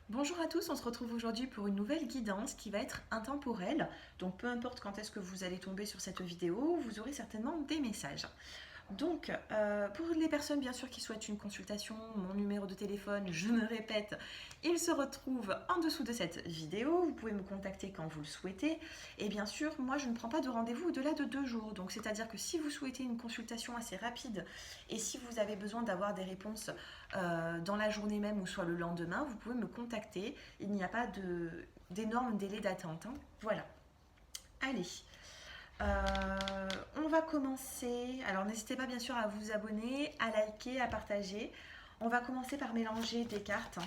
Bonjour à tous, on se retrouve aujourd'hui pour une nouvelle guidance qui va être intemporelle. Donc peu importe quand est-ce que vous allez tomber sur cette vidéo, vous aurez certainement des messages. Donc pour les personnes bien sûr qui souhaitent une consultation, mon numéro de téléphone, je me répète, il se retrouve en dessous de cette vidéo. Vous pouvez me contacter quand vous le souhaitez. Et bien sûr, moi je ne prends pas de rendez-vous au-delà de 2 jours. Donc c'est-à-dire que si vous souhaitez une consultation assez rapide et si vous avez besoin d'avoir des réponses dans la journée même ou soit le lendemain, vous pouvez me contacter. Il n'y a pas d'énormes délais d'attente, hein. Voilà. Allez, on va commencer. Alors n'hésitez pas bien sûr à vous abonner, à liker, à partager. On va commencer par mélanger des cartes.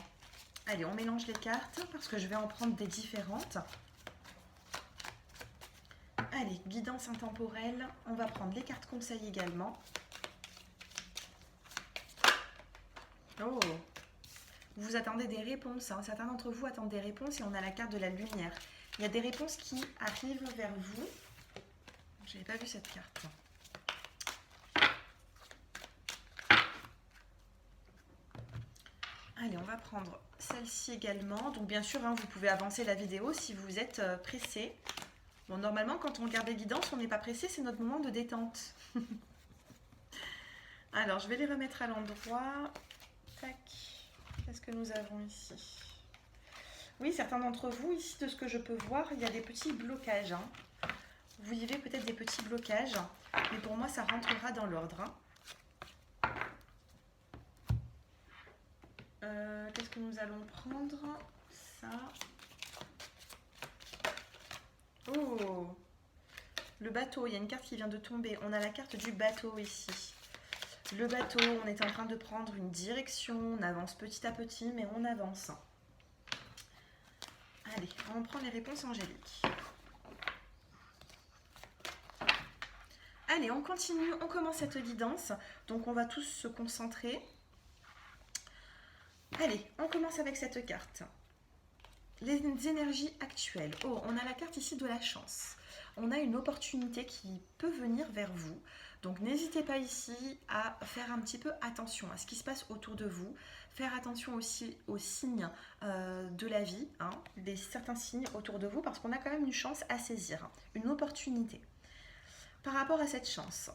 Allez, on mélange les cartes parce que je vais en prendre des différentes. Allez, guidance intemporelle. On va prendre les cartes conseils également. Oh, vous attendez des réponses, hein. Certains d'entre vous attendent des réponses et on a la carte de la lumière. Il y a des réponses qui arrivent vers vous. Je n'avais pas vu cette carte. Allez, on va prendre celle-ci également. Donc bien sûr, hein, vous pouvez avancer la vidéo si vous êtes pressé. Bon, normalement, quand on regarde les guidances, on n'est pas pressé, c'est notre moment de détente. Alors, je vais les remettre à l'endroit. Tac. Qu'est-ce que nous avons ici? Oui, certains d'entre vous, ici, de ce que je peux voir, il y a des petits blocages, hein. Vous vivez peut-être des petits blocages, mais pour moi, ça rentrera dans l'ordre, hein. Qu'est-ce que nous allons prendre? Ça. Oh, le bateau, il y a une carte qui vient de tomber. On a la carte du bateau ici. Le bateau, on est en train de prendre une direction. On avance petit à petit, mais on avance. Allez, on prend les réponses angéliques. Allez, on continue, on commence cette guidance. Donc on va tous se concentrer. Allez, on commence avec cette carte. Les énergies actuelles. Oh, on a la carte ici de la chance. On a une opportunité qui peut venir vers vous. Donc n'hésitez pas ici à faire un petit peu attention à ce qui se passe autour de vous. Faire attention aussi aux signes de la vie, hein, certains signes autour de vous, parce qu'on a quand même une chance à saisir, hein, une opportunité. Par rapport à cette chance,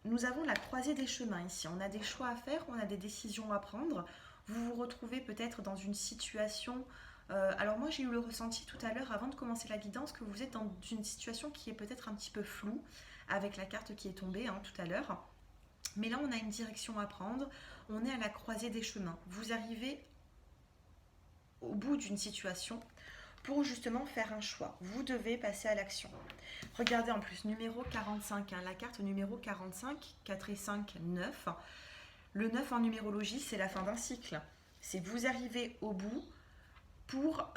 nous avons la croisée des chemins ici. On a des choix à faire, on a des décisions à prendre. Vous vous retrouvez peut-être dans une situation. Alors moi j'ai eu le ressenti tout à l'heure avant de commencer la guidance que vous êtes dans une situation qui est peut-être un petit peu floue avec la carte qui est tombée, hein, tout à l'heure. Mais là on a une direction à prendre, on est à la croisée des chemins. Vous arrivez au bout d'une situation pour justement faire un choix. Vous devez passer à l'action. Regardez en plus, numéro 45, hein, la carte numéro 45, 4 et 5, 9. Le 9 en numérologie, c'est la fin d'un cycle. C'est vous arrivez au bout pour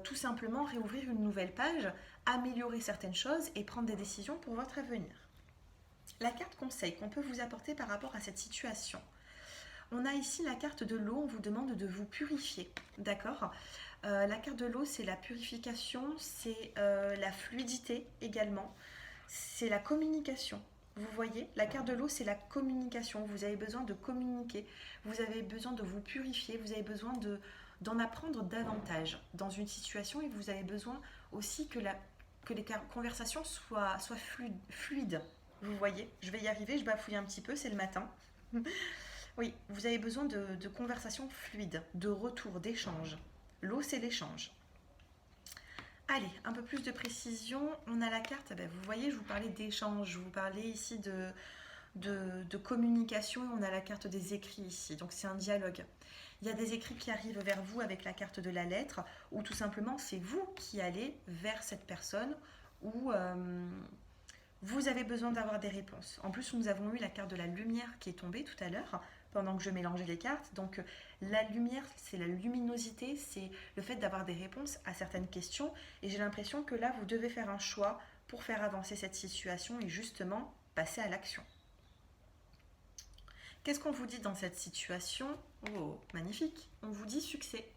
tout simplement réouvrir une nouvelle page, améliorer certaines choses et prendre des décisions pour votre avenir. La carte conseil qu'on peut vous apporter par rapport à cette situation. On a ici la carte de l'eau, on vous demande de vous purifier, d'accord? La carte de l'eau, c'est la purification, c'est la fluidité également, c'est la communication. Vous voyez, la carte de l'eau, c'est la communication. Vous avez besoin de communiquer, vous avez besoin de vous purifier, vous avez besoin d'en apprendre davantage dans une situation et vous avez besoin aussi que les conversations soient fluides. Vous voyez, je vais y arriver, je bafouille un petit peu, c'est le matin. Oui, vous avez besoin de conversations fluides, de retour, d'échange. L'eau, c'est l'échange. Allez, un peu plus de précision. On a la carte, vous voyez, je vous parlais d'échange, je vous parlais ici de communication et on a la carte des écrits ici. Donc c'est un dialogue. Il y a des écrits qui arrivent vers vous avec la carte de la lettre ou tout simplement c'est vous qui allez vers cette personne ou vous avez besoin d'avoir des réponses. En plus, nous avons eu la carte de la lumière qui est tombée tout à l'heure pendant que je mélangeais les cartes. Donc la lumière, c'est la luminosité, c'est le fait d'avoir des réponses à certaines questions. Et j'ai l'impression que là, vous devez faire un choix pour faire avancer cette situation et justement passer à l'action. Qu'est-ce qu'on vous dit dans cette situation? Oh, magnifique. On vous dit succès.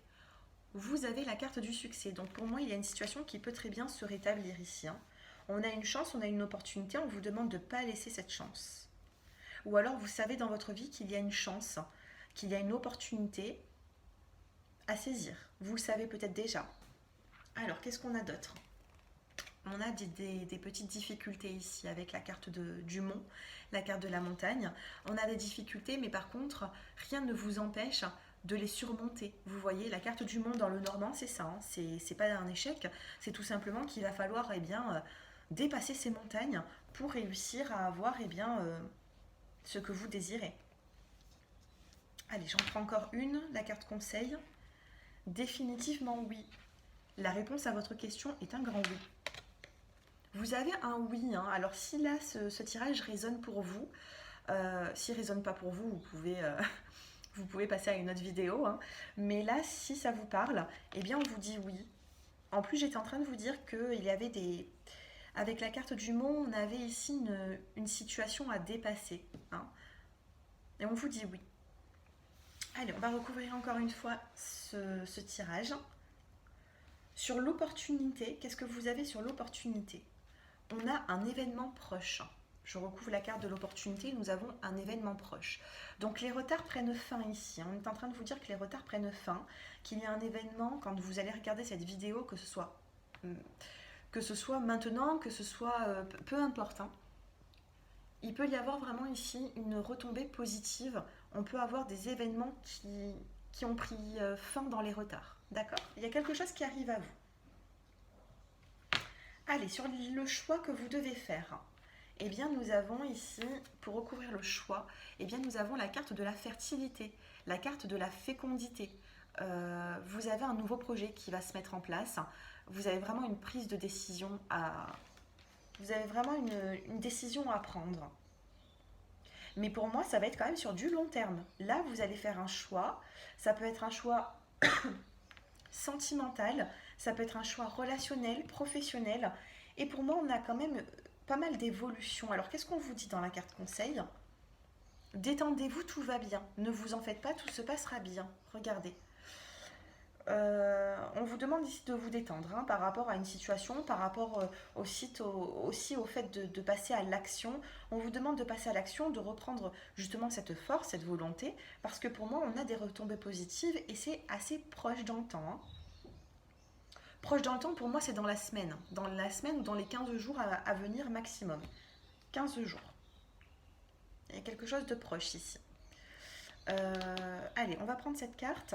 Vous avez la carte du succès. Donc pour moi, il y a une situation qui peut très bien se rétablir ici, hein. On a une chance, on a une opportunité, on vous demande de ne pas laisser cette chance. Ou alors vous savez dans votre vie qu'il y a une chance, qu'il y a une opportunité à saisir. Vous le savez peut-être déjà. Alors, qu'est-ce qu'on a d'autre? On a des petites difficultés ici avec la carte du mont, la carte de la montagne. On a des difficultés, mais par contre, rien ne vous empêche de les surmonter. Vous voyez, la carte du mont dans le Normand, c'est ça. Hein, c'est pas un échec, c'est tout simplement qu'il va falloir dépasser ces montagnes pour réussir à avoir ce que vous désirez. Allez, j'en prends encore une, la carte conseil. Définitivement oui. La réponse à votre question est un grand oui. Vous avez un oui, hein. Alors si là ce tirage résonne pour vous, s'il ne résonne pas pour vous, vous pouvez passer à une autre vidéo, hein. Mais là si ça vous parle, eh bien on vous dit oui. En plus j'étais en train de vous dire qu'il y avait avec la carte du mont, on avait ici une situation à dépasser, hein. Et on vous dit oui. Allez, on va recouvrir encore une fois ce tirage. Sur l'opportunité, qu'est-ce que vous avez sur l'opportunité? On a un événement proche. Je recouvre la carte de l'opportunité, nous avons un événement proche. Donc les retards prennent fin ici. On est en train de vous dire que les retards prennent fin, qu'il y a un événement quand vous allez regarder cette vidéo, que ce soit maintenant, que ce soit peu importe, hein. Il peut y avoir vraiment ici une retombée positive. On peut avoir des événements qui ont pris fin dans les retards. D'accord? Il y a quelque chose qui arrive à vous. Allez, sur le choix que vous devez faire, eh bien nous avons ici, pour recouvrir le choix, eh bien nous avons la carte de la fertilité, la carte de la fécondité. Vous avez un nouveau projet qui va se mettre en place. Vous avez vraiment une prise de décision Vous avez vraiment une décision à prendre. Mais pour moi, ça va être quand même sur du long terme. Là, vous allez faire un choix. Ça peut être un choix sentimental, ça peut être un choix relationnel, professionnel. Et pour moi, on a quand même pas mal d'évolution. Alors, qu'est-ce qu'on vous dit dans la carte conseil? Détendez-vous, tout va bien. Ne vous en faites pas, tout se passera bien. Regardez. On vous demande ici de vous détendre, hein, par rapport à une situation, par rapport aussi au fait de passer à l'action. On vous demande de passer à l'action, de reprendre justement cette force, cette volonté, parce que pour moi, on a des retombées positives et c'est assez proche dans le temps, hein. Proche dans le temps, pour moi, c'est dans la semaine ou dans les 15 jours à venir maximum. 15 jours. Il y a quelque chose de proche ici. Allez, on va prendre cette carte.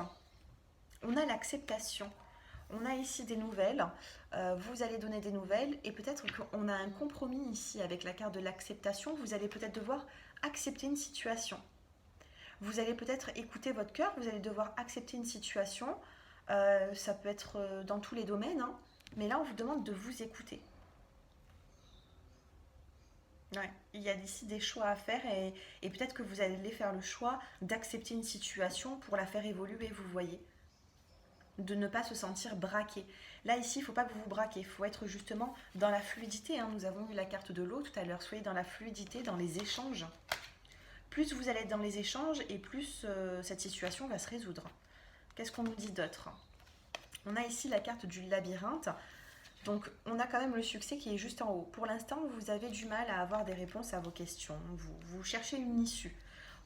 On a l'acceptation. On a ici des nouvelles. Vous allez donner des nouvelles et peut-être qu'on a un compromis ici avec la carte de l'acceptation. Vous allez peut-être devoir accepter une situation. Vous allez peut-être écouter votre cœur. Vous allez devoir accepter une situation. Ça peut être dans tous les domaines, hein. Mais là, on vous demande de vous écouter. Ouais, il y a ici des choix à faire et peut-être que vous allez faire le choix d'accepter une situation pour la faire évoluer, vous voyez. De ne pas se sentir braqué. Là, ici, il ne faut pas que vous vous braquez. Il faut être justement dans la fluidité, hein. Nous avons eu la carte de l'eau tout à l'heure. Soyez dans la fluidité, dans les échanges. Plus vous allez être dans les échanges et plus cette situation va se résoudre. Qu'est-ce qu'on nous dit d'autre? On a ici la carte du labyrinthe. Donc, on a quand même le succès qui est juste en haut. Pour l'instant, vous avez du mal à avoir des réponses à vos questions. Vous cherchez une issue.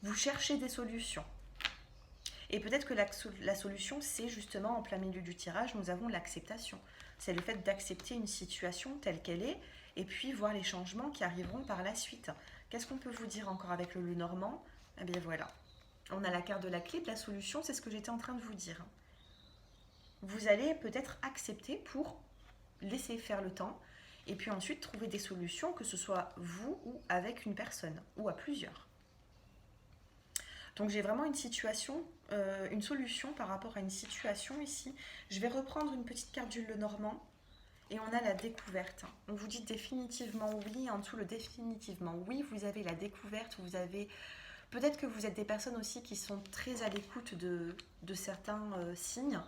Vous cherchez des solutions. Et peut-être que la solution, c'est justement en plein milieu du tirage, nous avons l'acceptation. C'est le fait d'accepter une situation telle qu'elle est et puis voir les changements qui arriveront par la suite. Qu'est-ce qu'on peut vous dire encore avec le Normand? Eh bien voilà. On a la carte de la clé de la solution, c'est ce que j'étais en train de vous dire. Vous allez peut-être accepter pour laisser faire le temps et puis ensuite trouver des solutions, que ce soit vous ou avec une personne ou à plusieurs. Donc j'ai vraiment une solution par rapport à une situation ici. Je vais reprendre une petite carte du Lenormand et on a la découverte. On vous dit définitivement oui, en dessous le définitivement oui, vous avez la découverte, vous avez... Peut-être que vous êtes des personnes aussi qui sont très à l'écoute de certains signes.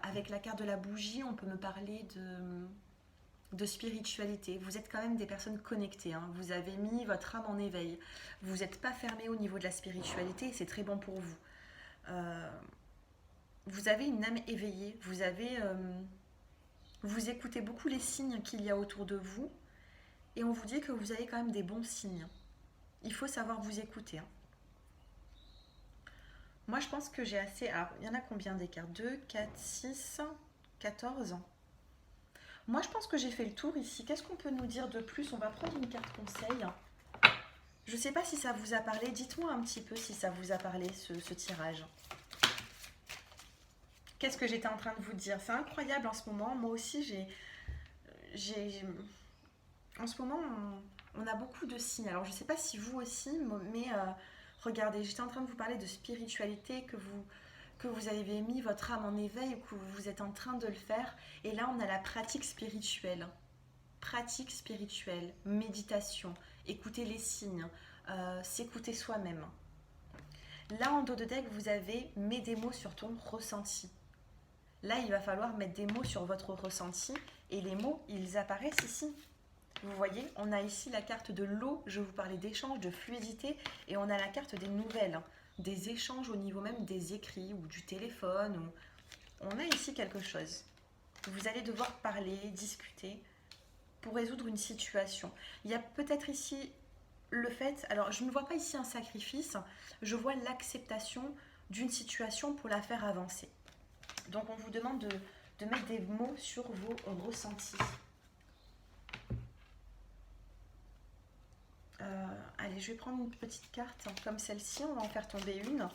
Avec la carte de la bougie, on peut me parler de spiritualité. Vous êtes quand même des personnes connectées, hein. Vous avez mis votre âme en éveil. Vous n'êtes pas fermé au niveau de la spiritualité et c'est très bon pour vous. Vous avez une âme éveillée. Vous écoutez beaucoup les signes qu'il y a autour de vous et on vous dit que vous avez quand même des bons signes. Il faut savoir vous écouter, hein. Moi, je pense que j'ai assez... Alors, il y en a combien des cartes? 2, 4, 6, 14. Moi, je pense que j'ai fait le tour ici. Qu'est-ce qu'on peut nous dire de plus? On va prendre une carte conseil. Je ne sais pas si ça vous a parlé. Dites-moi un petit peu si ça vous a parlé, ce tirage. Qu'est-ce que j'étais en train de vous dire? C'est incroyable en ce moment. Moi aussi, en ce moment, on a beaucoup de signes. Alors, je ne sais pas si vous aussi, mais regardez, j'étais en train de vous parler de spiritualité, que vous avez mis votre âme en éveil ou que vous êtes en train de le faire. Et là, on a la pratique spirituelle. Pratique spirituelle, méditation, écouter les signes, s'écouter soi-même. Là, en dos de deck, vous avez mets des mots sur ton ressenti. Là, il va falloir mettre des mots sur votre ressenti et les mots, ils apparaissent ici. Vous voyez, on a ici la carte de l'eau, je vous parlais d'échange, de fluidité, et on a la carte des nouvelles, des échanges au niveau même des écrits ou du téléphone. On a ici quelque chose. Vous allez devoir parler, discuter pour résoudre une situation. Il y a peut-être ici le fait, alors je ne vois pas ici un sacrifice, je vois l'acceptation d'une situation pour la faire avancer. Donc on vous demande de mettre des mots sur vos ressentis. Allez, je vais prendre une petite carte comme celle-ci, on va en faire tomber une.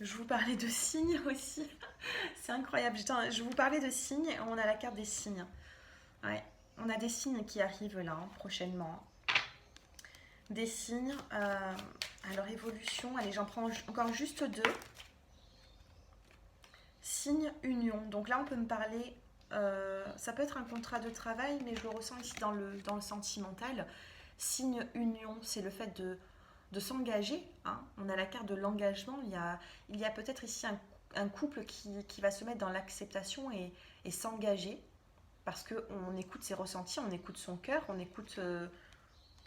Je vous parlais de signes aussi, c'est incroyable. Je vous parlais de signes, on a la carte des signes. Ouais, on a des signes qui arrivent là, prochainement. Des signes, alors évolution, allez, j'en prends encore juste deux. Signe union, donc là on peut me parler, ça peut être un contrat de travail, mais je le ressens ici dans le sentimental. Signe union, c'est le fait de s'engager, hein. On a la carte de l'engagement, il y a peut-être ici un couple qui va se mettre dans l'acceptation et s'engager, parce qu'on écoute ses ressentis, on écoute son cœur,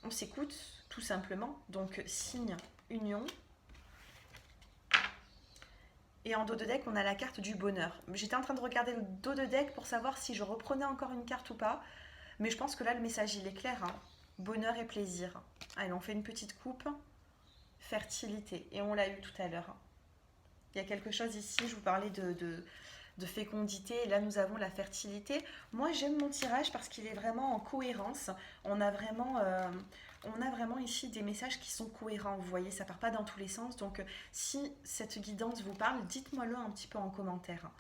on s'écoute tout simplement. Donc signe union. Et en dos de deck, on a la carte du bonheur. J'étais en train de regarder le dos de deck pour savoir si je reprenais encore une carte ou pas. Mais je pense que là, le message, il est clair, hein. Bonheur et plaisir. Allez, on fait une petite coupe. Fertilité. Et on l'a eu tout à l'heure. Il y a quelque chose ici, je vous parlais de fécondité. Et là, nous avons la fertilité. Moi, j'aime mon tirage parce qu'il est vraiment en cohérence. On a vraiment ici des messages qui sont cohérents. Vous voyez, ça part pas dans tous les sens. Donc, si cette guidance vous parle, dites-moi-le un petit peu en commentaire.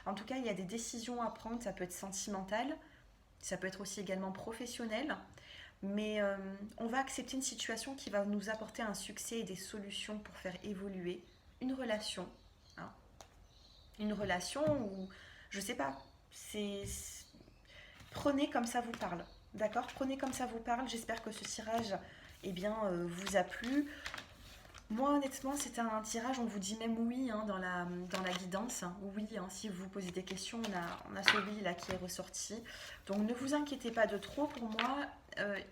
En tout cas, il y a des décisions à prendre. Ça peut être sentimental. Ça peut être aussi également professionnel. Mais on va accepter une situation qui va nous apporter un succès et des solutions pour faire évoluer une relation, hein. Une relation où, je sais pas, prenez comme ça vous parle. D'accord? Prenez comme ça vous parle. J'espère que ce tirage eh bien, vous a plu. Moi, honnêtement, c'était un tirage, on vous dit même oui, hein, dans la guidance. Oui, hein, si vous posez des questions, on a ce oui là qui est ressorti. Donc ne vous inquiétez pas de trop. Pour moi,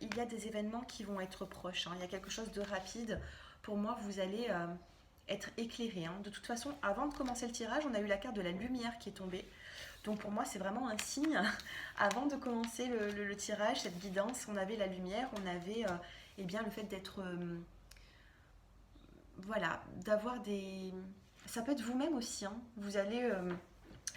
il y a des événements qui vont être proches, hein. Il y a quelque chose de rapide. Pour moi, vous allez être éclairé, hein. De toute façon, avant de commencer le tirage, on a eu la carte de la lumière qui est tombée. Donc pour moi, c'est vraiment un signe. Avant de commencer le tirage, cette guidance, on avait la lumière, on avait eh bien, le fait d'être... voilà, d'avoir des... Ça peut être vous-même aussi, hein. Vous allez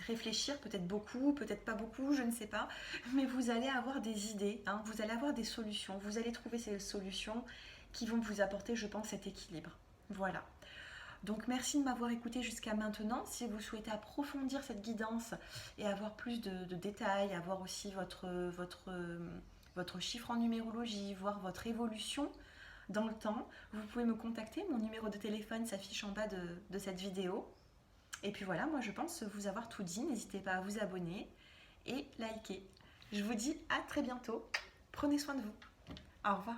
réfléchir, peut-être beaucoup, peut-être pas beaucoup, je ne sais pas. Mais vous allez avoir des idées, hein. Vous allez avoir des solutions. Vous allez trouver ces solutions qui vont vous apporter, je pense, cet équilibre. Voilà. Donc merci de m'avoir écouté jusqu'à maintenant. Si vous souhaitez approfondir cette guidance et avoir plus de détails, avoir aussi votre chiffre en numérologie, voir votre évolution dans le temps, vous pouvez me contacter. Mon numéro de téléphone s'affiche en bas de cette vidéo. Et puis voilà, moi je pense vous avoir tout dit. N'hésitez pas à vous abonner et liker. Je vous dis à très bientôt. Prenez soin de vous. Au revoir.